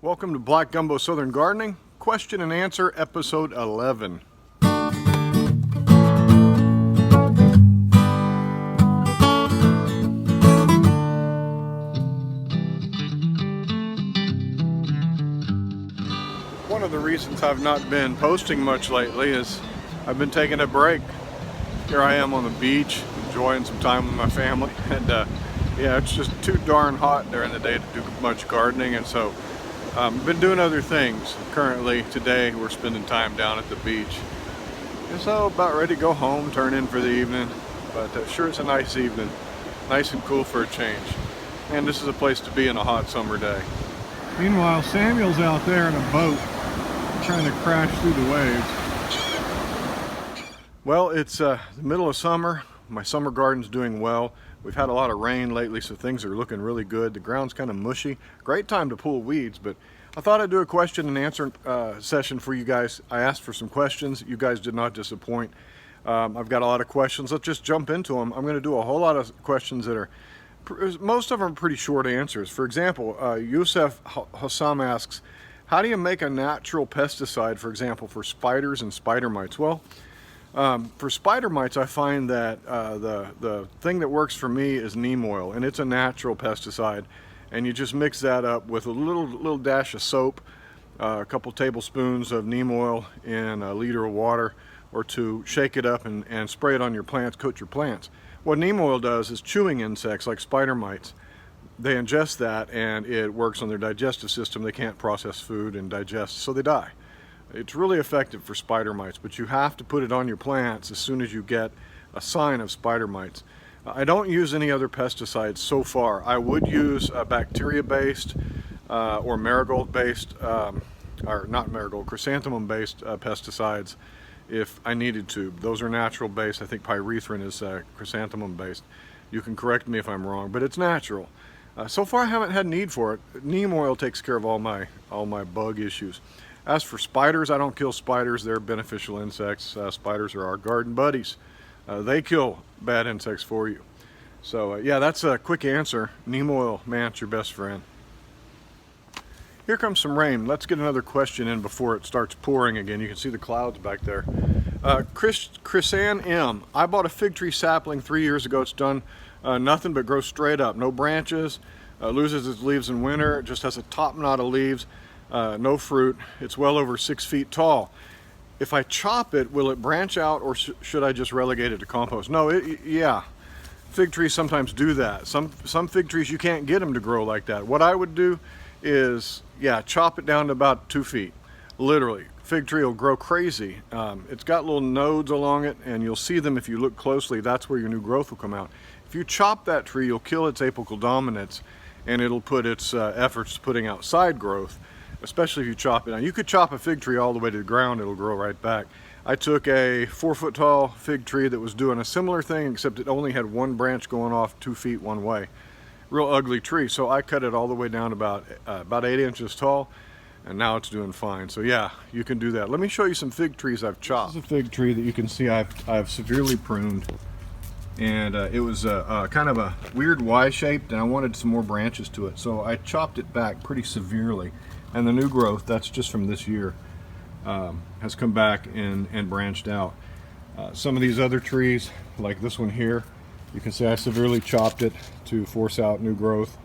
Welcome to Black Gumbo Southern Gardening, question and answer, episode 11. One of the reasons I've not been posting much lately is I've been taking a break. Here I am on the beach, enjoying some time with my family, and yeah, it's just too darn hot during the day to do much gardening, and so I've been doing other things. Currently, today, we're spending time down at the beach. And so, about ready to go home, turn in for the evening. But sure, it's a nice evening. Nice and cool for a change. And this is a place to be in a hot summer day. Meanwhile, Samuel's out there in a boat, trying to crash through the waves. Well, it's the middle of summer. My summer garden's doing well. We've had a lot of rain lately, so things are looking really good. The ground's kind of mushy. Great time to pull weeds, but I thought I'd do a question and answer session for you guys. I asked for some questions. You guys did not disappoint. I've got a lot of questions. Let's just jump into them. I'm going to do a whole lot of questions that are, most of them are pretty short answers. For example, Yusef Hassam asks, how do you make a natural pesticide, for example, for spiders and spider mites? Well, for spider mites, I find that the thing that works for me is neem oil, and it's a natural pesticide. And you just mix that up with a little dash of soap, a couple tablespoons of neem oil in a liter of water or two, shake it up and spray it on your plants, coat your plants. What neem oil does is chewing insects like spider mites. They ingest that and it works on their digestive system. They can't process food and digest, so they die. It's really effective for spider mites, but you have to put it on your plants as soon as you get a sign of spider mites. I don't use any other pesticides so far. I would use bacteria-based or marigold-based, or not marigold, chrysanthemum-based pesticides if I needed to. Those are natural-based. I think pyrethrin is chrysanthemum-based. You can correct me if I'm wrong, but it's natural. So far I haven't had need for it. Neem oil takes care of all my bug issues. As for spiders, I don't kill spiders. They're beneficial insects. Spiders are our garden buddies. They kill bad insects for you. So yeah, that's a quick answer. Neem oil, man, it's your best friend. Here comes some rain. Let's get another question in before it starts pouring again. You can see the clouds back there. Chrisanne M. I bought a fig tree sapling 3 years ago. It's done nothing but grow straight up. No branches, loses its leaves in winter. It just has a top knot of leaves. No fruit. It's well over 6 feet tall. If I chop it, will it branch out, or should I just relegate it to compost? No, yeah. Fig trees sometimes do that. Some fig trees, you can't get them to grow like that. What I would do is, yeah, chop it down to about 2 feet. Literally, fig tree will grow crazy. It's got little nodes along it, and you'll see them if you look closely. That's where your new growth will come out. If you chop that tree, you'll kill its apical dominance, and it'll put its efforts to putting out side growth. Especially if you chop it. Now, you could chop a fig tree all the way to the ground, it'll grow right back. I took a 4 foot tall fig tree that was doing a similar thing, except it only had one branch going off 2 feet one way. Real ugly tree, so I cut it all the way down about 8 inches tall, and now it's doing fine. So yeah, you can do that. Let me show you some fig trees I've chopped. This is a fig tree that you can see I've severely pruned, and it was kind of a weird Y-shaped, and I wanted some more branches to it, so I chopped it back pretty severely. And the new growth, that's just from this year, has come back and branched out. Some of these other trees, like this one here, you can see I severely chopped it to force out new growth.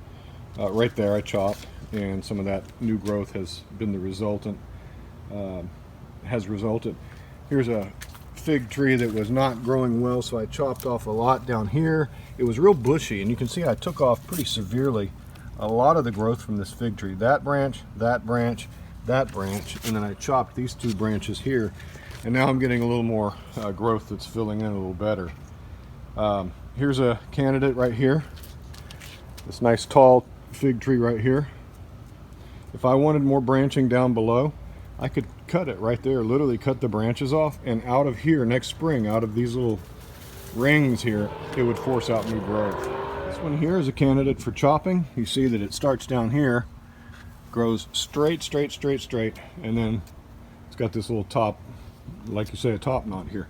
Right there I chopped, and some of that new growth has been the resultant, has resulted. Here's a fig tree that was not growing well, so I chopped off a lot down here. It was real bushy, and you can see I took off pretty severely a lot of the growth from this fig tree. That branch, that branch, that branch, and then I chopped these 2 branches here, and now I'm getting a little more growth that's filling in a little better. Here's a candidate right here. This nice tall fig tree right here. If I wanted more branching down below, I could cut it right there, literally cut the branches off, and out of here next spring, out of these little rings here, it would force out new growth. This one here is a candidate for chopping. You see that it starts down here, grows straight, and then it's got this little top, like you say, a top knot here.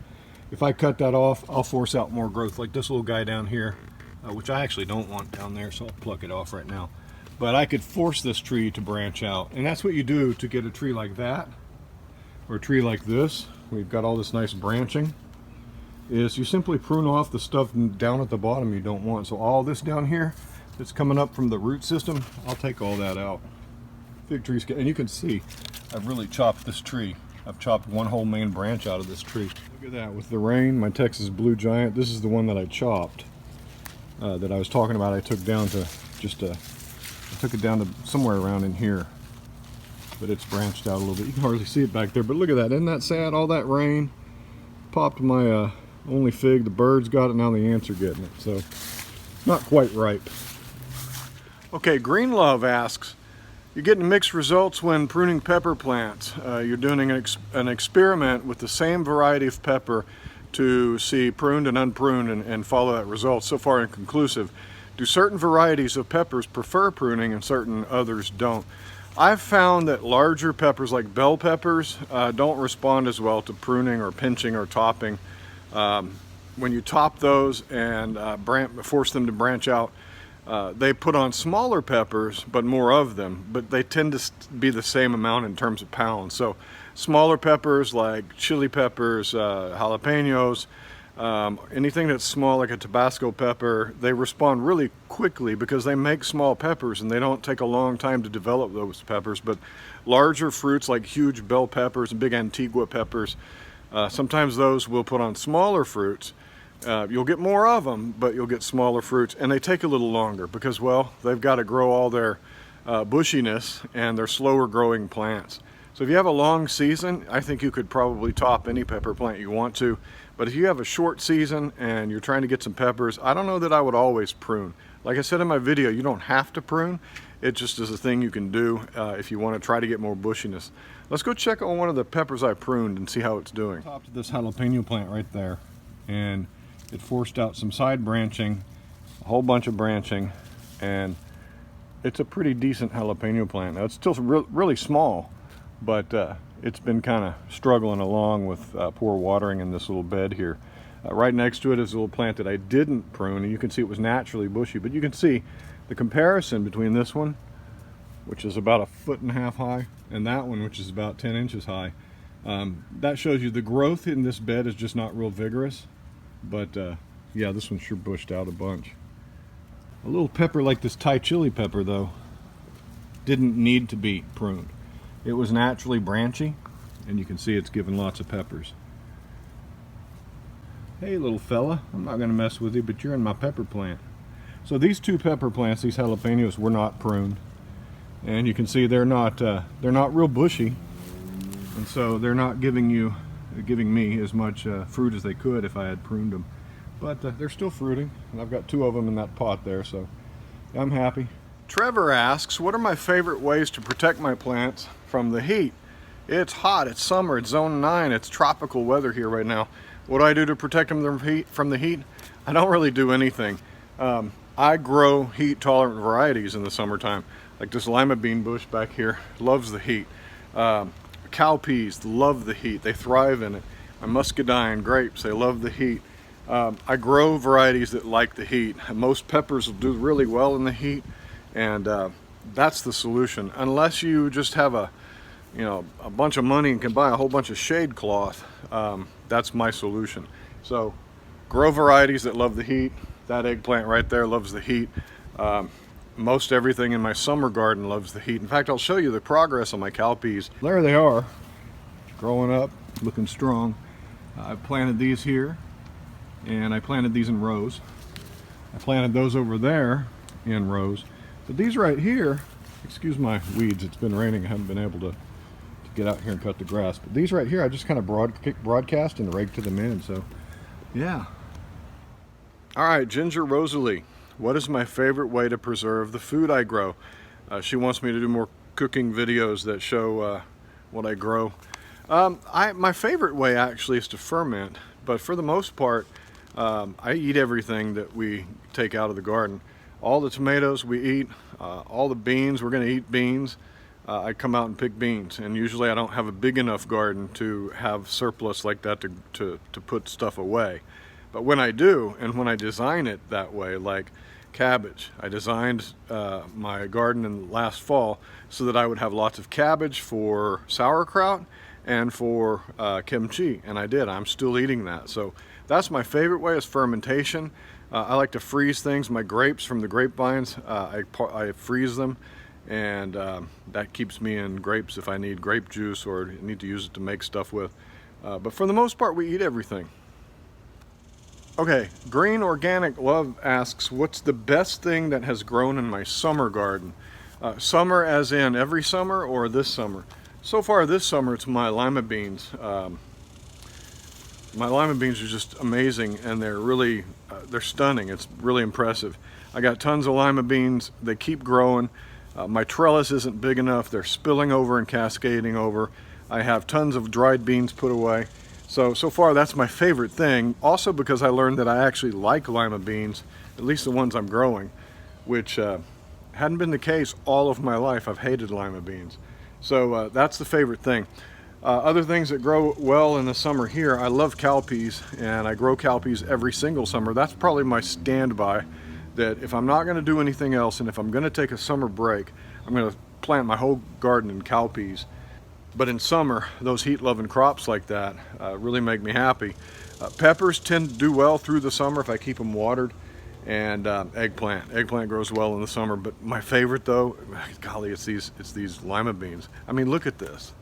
If I cut that off, I'll force out more growth, like this little guy down here, which I actually don't want down there, so I'll pluck it off right now. but I could force this tree to branch out. And that's what you do to get a tree like that, or a tree like this. We've got all this nice branching, is you simply prune off the stuff down at the bottom you don't want. So all this down here that's coming up from the root system, I'll take all that out. Fig trees, and you can see I've really chopped this tree. I've chopped one whole main branch out of this tree. Look at that, with the rain, my Texas Blue Giant, this is the one that I chopped, that I was talking about. I took down to I took it down to somewhere around in here, but it's branched out a little bit. You can hardly see it back there, but look at that. Isn't that sad? All that rain popped my only fig. The birds got it, now the ants are getting it. So not quite ripe. Okay, Green Love asks, you're getting mixed results when pruning pepper plants. You're doing an experiment with the same variety of pepper to see pruned and unpruned and follow that result. So far inconclusive. Do certain varieties of peppers prefer pruning and certain others don't? I've found that larger peppers like bell peppers don't respond as well to pruning or pinching or topping. When you top those and force them to branch out, they put on smaller peppers, but more of them, but they tend to be the same amount in terms of pounds. So smaller peppers like chili peppers, jalapenos, anything that's small like a Tabasco pepper, they respond really quickly because they make small peppers and they don't take a long time to develop those peppers. But larger fruits like huge bell peppers and big Antigua peppers, sometimes those will put on smaller fruits. You'll get more of them, but you'll get smaller fruits, and they take a little longer because, well, they've got to grow all their bushiness, and they're slower growing plants. So if you have a long season, I think you could probably top any pepper plant you want to. But if you have a short season and you're trying to get some peppers, I don't know that I would always prune. Like I said in my video, you don't have to prune. It just is a thing you can do if you want to try to get more bushiness. Let's go check on one of the peppers I pruned and see how it's doing. I topped this jalapeno plant right there, and it forced out some side branching, a whole bunch of branching, and it's a pretty decent jalapeno plant. Now it's still really small, but it's been kind of struggling along with poor watering in this little bed here. Right next to it is a little plant that I didn't prune, and you can see it was naturally bushy, but you can see the comparison between this one, which is about 1.5 feet high, and that one, which is about 10 inches high. That shows you the growth in this bed is just not real vigorous. But yeah, this one sure bushed out a bunch. A little pepper like this Thai chili pepper, though, didn't need to be pruned. It was naturally branchy, and you can see it's giving lots of peppers. Hey little fella, I'm not going to mess with you, but you're in my pepper plant. So these two pepper plants, these jalapenos, were not pruned, and you can see they're not real bushy, and so they're not giving me as much fruit as they could if I had pruned them. But they're still fruiting, and I've got 2 of them in that pot there, so I'm happy. Trevor asks, what are my favorite ways to protect my plants from the heat? It's hot, it's summer, it's zone 9, it's tropical weather here right now. What do I do to protect them from the heat? I don't really do anything. I grow heat tolerant varieties in the summertime. Like this lima bean bush back here loves the heat. Cow peas love the heat, they thrive in it. My muscadine grapes, they love the heat. I grow varieties that like the heat. Most peppers will do really well in the heat, and that's the solution. Unless you just have a bunch of money and can buy a whole bunch of shade cloth, that's my solution. So grow varieties that love the heat. That eggplant right there loves the heat. Most everything in my summer garden loves the heat. In fact, I'll show you the progress on my cowpeas. There they are, growing up, looking strong. I've planted these here, and I planted these in rows. I planted those over there in rows. But these right here, excuse my weeds, it's been raining, I haven't been able to get out here and cut the grass. But these right here, I just kind of broadcast and raked them in, so yeah. All right, Ginger Rosalie, what is my favorite way to preserve the food I grow? She wants me to do more cooking videos that show what I grow. My favorite way actually is to ferment, but for the most part, I eat everything that we take out of the garden. All the tomatoes we eat, all the beans, we're going to eat beans. I come out and pick beans, and usually I don't have a big enough garden to have surplus like that to put stuff away. But when I do, and when I design it that way, like cabbage. I designed my garden in last fall so that I would have lots of cabbage for sauerkraut and for kimchi, and I did. I'm still eating that. So that's my favorite way, is fermentation. I like to freeze things. My grapes from the grapevines, I freeze them, and that keeps me in grapes if I need grape juice or need to use it to make stuff with. But for the most part, we eat everything. Okay, Green Organic Love asks, what's the best thing that has grown in my summer garden? Summer as in every summer or this summer? So far this summer, it's my Lima beans. My Lima beans are just amazing, and they're really, they're stunning. It's really impressive. I got tons of Lima beans. They keep growing. My trellis isn't big enough. They're spilling over and cascading over. I have tons of dried beans put away. So far that's my favorite thing. Also because I learned that I actually like Lima beans, at least the ones I'm growing, which hadn't been the case all of my life. I've hated Lima beans. So that's the favorite thing. Other things that grow well in the summer here, I love cowpeas, and I grow cowpeas every single summer. That's probably my standby, that if I'm not going to do anything else, and if I'm going to take a summer break, I'm going to plant my whole garden in cowpeas. But in summer, those heat-loving crops like that really make me happy. Peppers tend to do well through the summer if I keep them watered, and eggplant. Eggplant grows well in the summer, but my favorite though, golly, it's these Lima beans. I mean, look at this.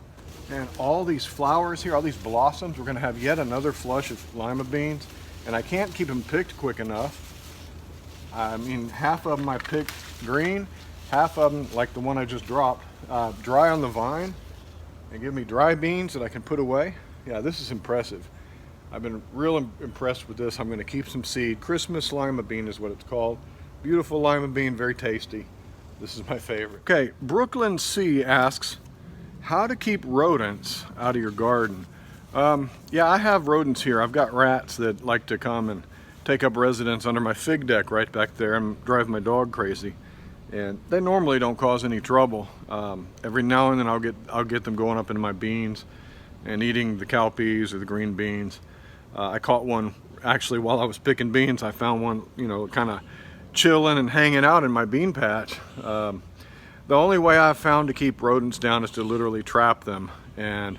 And all these flowers here, all these blossoms, we're going to have yet another flush of Lima beans, and I can't keep them picked quick enough. I mean, half of them I picked green, half of them, like the one I just dropped, dry on the vine, and give me dry beans that I can put away. Yeah, this is impressive. I've been real impressed with this. I'm going to keep some seed. Christmas Lima bean is what it's called. Beautiful Lima bean, very tasty. This is my favorite. Okay, Brooklyn C asks, how to keep rodents out of your garden? Yeah, I have rodents here. I've got rats that like to come and take up residence under my fig deck right back there and drive my dog crazy. And they normally don't cause any trouble. Every now and then I'll get them going up into my beans and eating the cowpeas or the green beans. I caught one actually while I was picking beans. I found one, you know, kind of chilling and hanging out in my bean patch. The only way I've found to keep rodents down is to literally trap them. And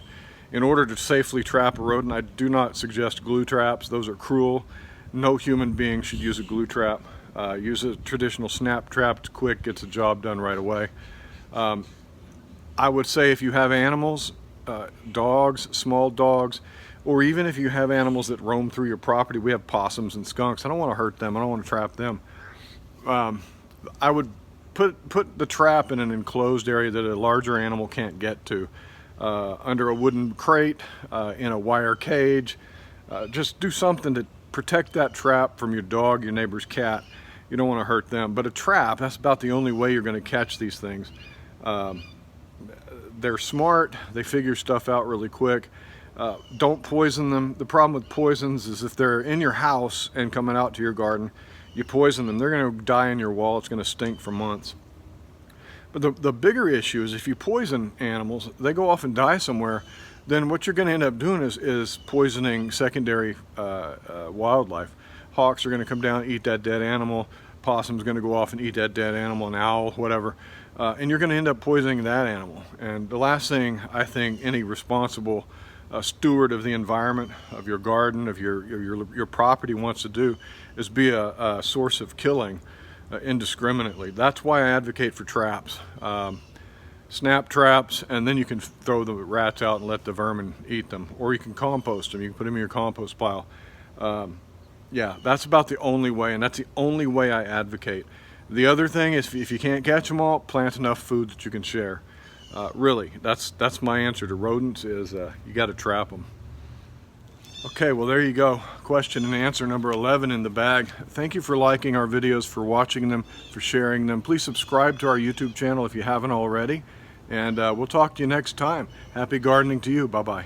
in order to safely trap a rodent, I do not suggest glue traps. Those are cruel. No human being should use a glue trap. Use a traditional snap trap. It's quick, gets the job done right away. I would say if you have animals, dogs, small dogs, or even if you have animals that roam through your property, we have possums and skunks. I don't want to hurt them. I don't want to trap them. I would put the trap in an enclosed area that a larger animal can't get to, under a wooden crate, in a wire cage. Just do something to protect that trap from your dog, your neighbor's cat. You don't want to hurt them. But a trap, that's about the only way you're going to catch these things. They're smart. They figure stuff out really quick. Don't poison them. The problem with poisons is if they're in your house and coming out to your garden, you poison them, they're going to die in your wall. It's going to stink for months. But the bigger issue is if you poison animals, they go off and die somewhere, then what you're going to end up doing is poisoning secondary wildlife. Hawks are going to come down and eat that dead animal. Possum's going to go off and eat that dead animal, an owl, whatever. And you're going to end up poisoning that animal. And the last thing I think any responsible steward of the environment, of your garden, of your property wants to do is be a source of killing indiscriminately. That's why I advocate for traps. Snap traps, and then you can throw the rats out and let the vermin eat them. Or you can compost them. You can put them in your compost pile. Yeah, that's about the only way, and that's the only way I advocate. The other thing is if you can't catch them all, plant enough food that you can share. Really, that's my answer to rodents is you got to trap them. Okay, well there you go. Question and answer number 11 in the bag. Thank you for liking our videos, for watching them, for sharing them. Please subscribe to our YouTube channel if you haven't already. And we'll talk to you next time. Happy gardening to you. Bye-bye.